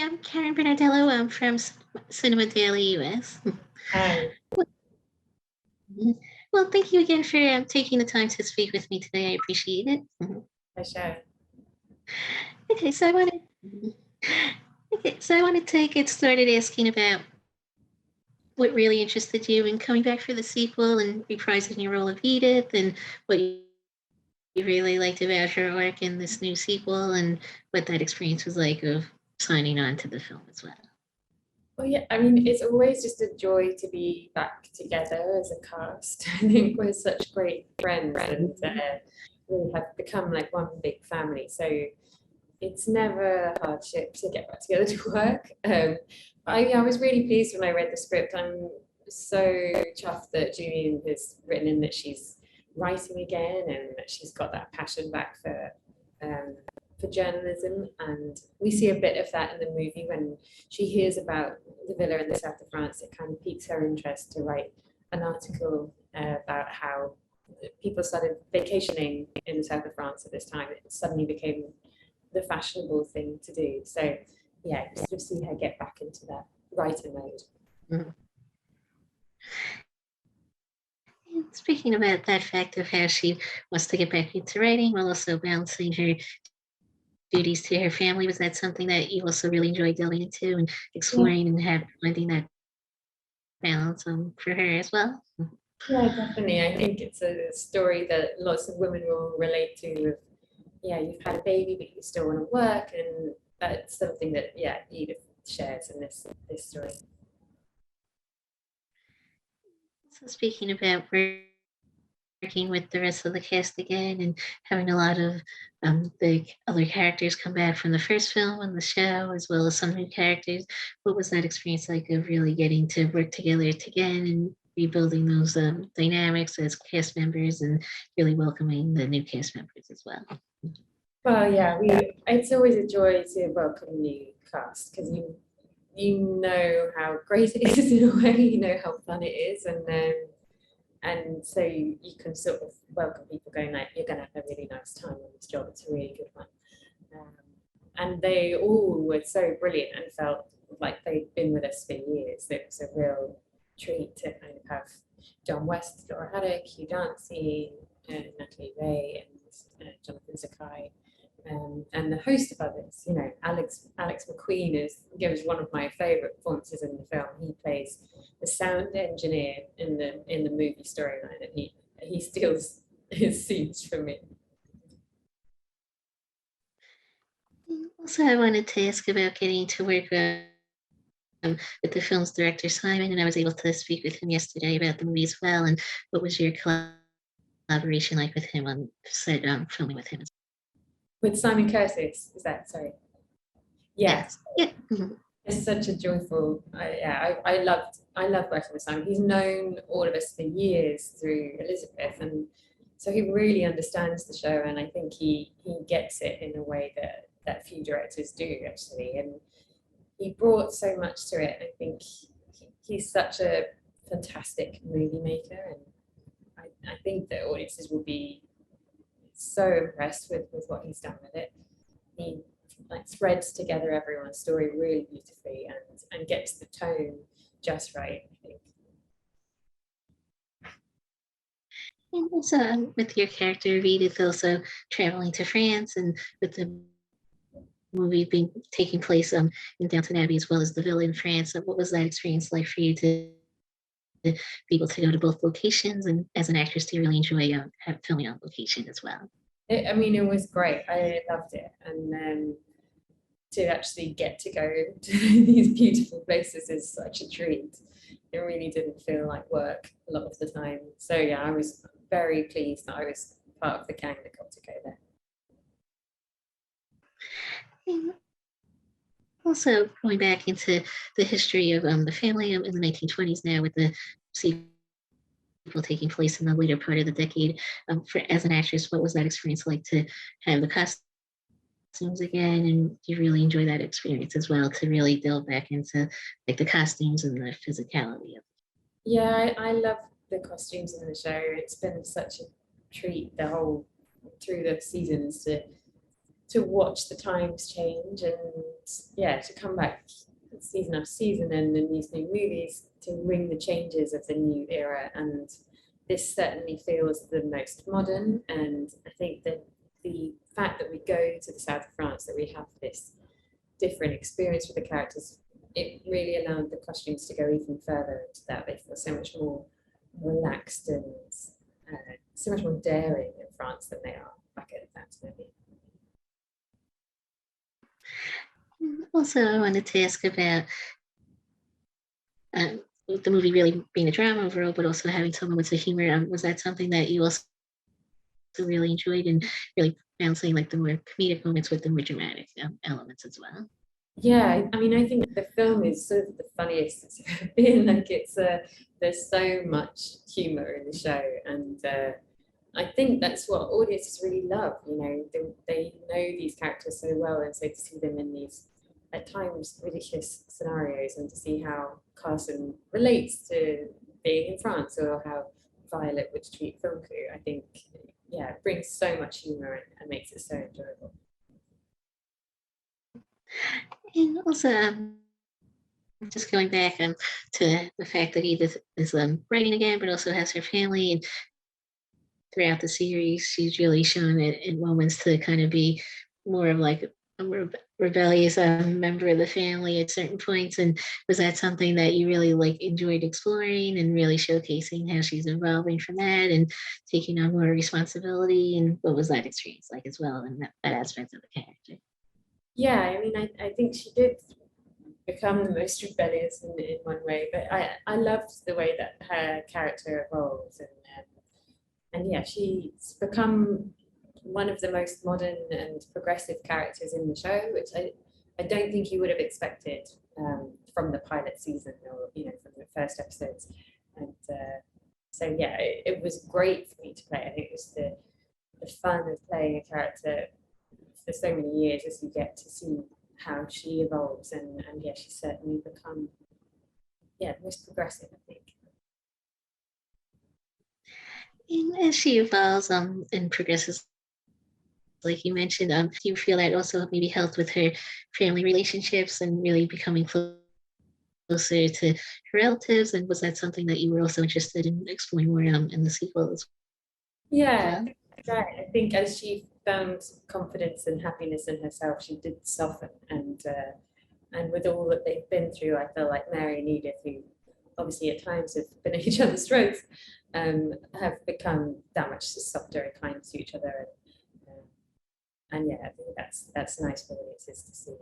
I'm Karen Benardello. I'm from Cinema Daily US. Hi, Well, thank you again for taking the time to speak with me today. I appreciate it. hi, Shay. Okay, so I wanted. to get started asking about what really interested you in coming back for the sequel and reprising your role of Edith, and what you really liked about her work in this new sequel, and what that experience was like of signing on to the film as well. Well, yeah, I mean, it's always just a joy to be back together as a cast. I think we're such great friends and we have become like one big family. So it's never a hardship to get back together to work. I was really pleased when I read the script. I'm so chuffed that Julian has written in that she's writing again and that she's got that passion back um, for journalism. And we see a bit of that in the movie when she hears about the villa in the south of France. It kind of piques her interest to write an article about how people started vacationing in the south of France at this time. It suddenly became the fashionable thing to do. So yeah, just to see her get back into that writer mode. Mhm. And speaking about that fact of how she wants to get back into writing while also balancing her duties to her family, was that something that you also really enjoyed delving into and Yeah, exploring and finding that balance for her as well? yeah, definitely. I think it's a story that lots of women will relate to. Of, yeah, you've had a baby, but you still want to work, and that's something that Edith shares in this story. So speaking about working with the rest of the cast again and having a lot of the other characters come back from the first film and the show, as well as some new characters, what was that experience like of really getting to work together again and rebuilding those dynamics as cast members and really welcoming the new cast members as well? Well, yeah, we. It's always a joy to welcome new cast because you know how great it is in a way. You know how fun it is, and so you can sort of welcome people going like, you're going to have a really nice time on this job. It's a really good one. Um, and they all were so brilliant and felt like they'd been with us for years. It was a real treat to kind of have John West, Laura Haddock, Hugh Dancy, Natalie Ray, and Jonathan Zakai. And the host of others, you know, Alex McQueen gives one of my favourite performances in the film. He plays the sound engineer in the movie storyline, and he steals his scenes from me. Also, I wanted to ask about getting to work with the film's director, Simon, and I was able to speak with him yesterday about the movie as well. And what was your collaboration like with him on set, filming with him? With Simon Curtis, is that sorry? Yeah, Yes. Yeah. Mhm. it's such a joyful. I love working with Simon. He's known all of us for years through Elizabeth, and so he really understands the show, and I think he gets it in a way that few directors do actually, and he brought so much to it. I think he's such a fantastic movie maker, and I think that audiences will be so impressed with what he's done with it. He like threads together everyone's story really beautifully and gets the tone just right, I think. And also, with your character, Edith, also traveling to France, and with the movie being taking place in Downton Abbey as well as the villa in France, what was that experience like for you to be able to go to both locations? And as an actress, do you really enjoy filming on location as well? I mean, it was great. I loved it, and to actually get to go to these beautiful places is such a treat. It really didn't feel like work a lot of the time. So yeah, I was very pleased that I was part of the gang that got to go there. And also, going back into the history of the family in the 1920s now, with the sequel taking place in the later part of the decade, as an actress, what was that experience like to have the costumes again? And do you really enjoy that experience as well, to really delve back into like the costumes and the physicality of it? Yeah, I love the costumes in the show. It's been such a treat the whole through the seasons to watch the times change, and yeah, to come back season after season and in these new movies to bring the changes of the new era. And this certainly feels the most modern. And I think that the fact that we go to the south of France, that we have this different experience with the characters, it really allowed the costumes to go even further into that. They feel so much more relaxed and so much more daring in France than they are back at Downton Abbey. Also, I wanted to ask about the movie really being a drama overall, but also having some moments of humor. Was that something that you also really enjoyed, and really balancing like the more comedic moments with the more dramatic elements as well? Yeah, I mean, I think the film is sort of the funniest it's ever been. Like, there's so much humor in the show, and I think that's what audiences really love. You know, they know these characters so well, and so to see them in these at times ridiculous scenarios, and to see how Carson relates to being in France, or how Violet would treat Philku, I think, yeah, it brings so much humor and makes it so enjoyable. And also, just going back to the fact that Edith is writing again, but also has her family, and throughout the series, she's really shown it in moments to kind of be more of like a rebellious member of the family at certain points. And was that something that you really like enjoyed exploring and really showcasing how she's evolving from that and taking on more responsibility? And what was that experience like as well, and that aspect of the character? Yeah, I mean, I think she did become the most rebellious in one way, but I loved the way that her character evolves, and yeah, she's become one of the most modern and progressive characters in the show, which I don't think you would have expected from the pilot season, or from the first episodes. And so yeah, it was great for me to play. I think it was the fun of playing a character for so many years, as you get to see how she evolves, and yeah, she's certainly become, yeah, most progressive, I think. And as she evolves and progresses, like you mentioned, do you feel that also maybe helped with her family relationships and really becoming closer to her relatives? And was that something that you were also interested in exploring more in the sequel as Yeah, well? right. I think as she found confidence and happiness in herself, she did soften, and with all that they've been through, I feel like Mary and Edith, who obviously at times have been at each other's throats, have become that much softer and kinder to each other. And yeah, I think that's nice for audiences to see.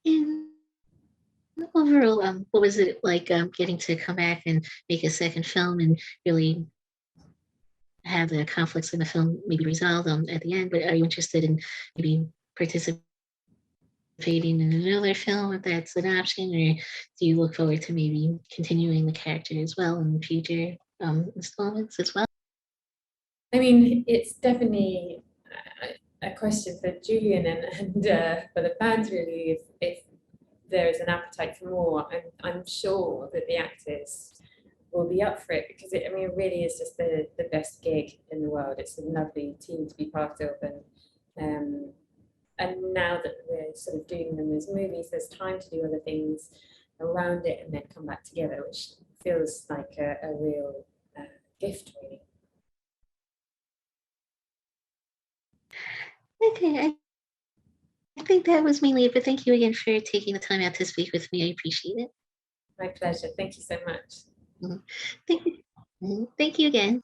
And overall, what was it like getting to come back and make a second film and really have the conflicts in the film maybe resolved at the end? But are you interested in maybe participating in another film if that's an option, or do you look forward to maybe continuing the character as well in future installments as well? I mean, it's definitely a question for Julian and for the fans, really, if there is an appetite for more. I'm sure that the actors will be up for it, because I mean, it really is just the best gig in the world. It's a lovely team to be part of, and now that we're sort of doing them as movies, there's time to do other things around it and then come back together, which feels like a real gift, really. Okay, I think that was mainly it, but thank you again for taking the time out to speak with me. I appreciate it. My pleasure. Thank you so much. Mhm. Thank you. Thank you again.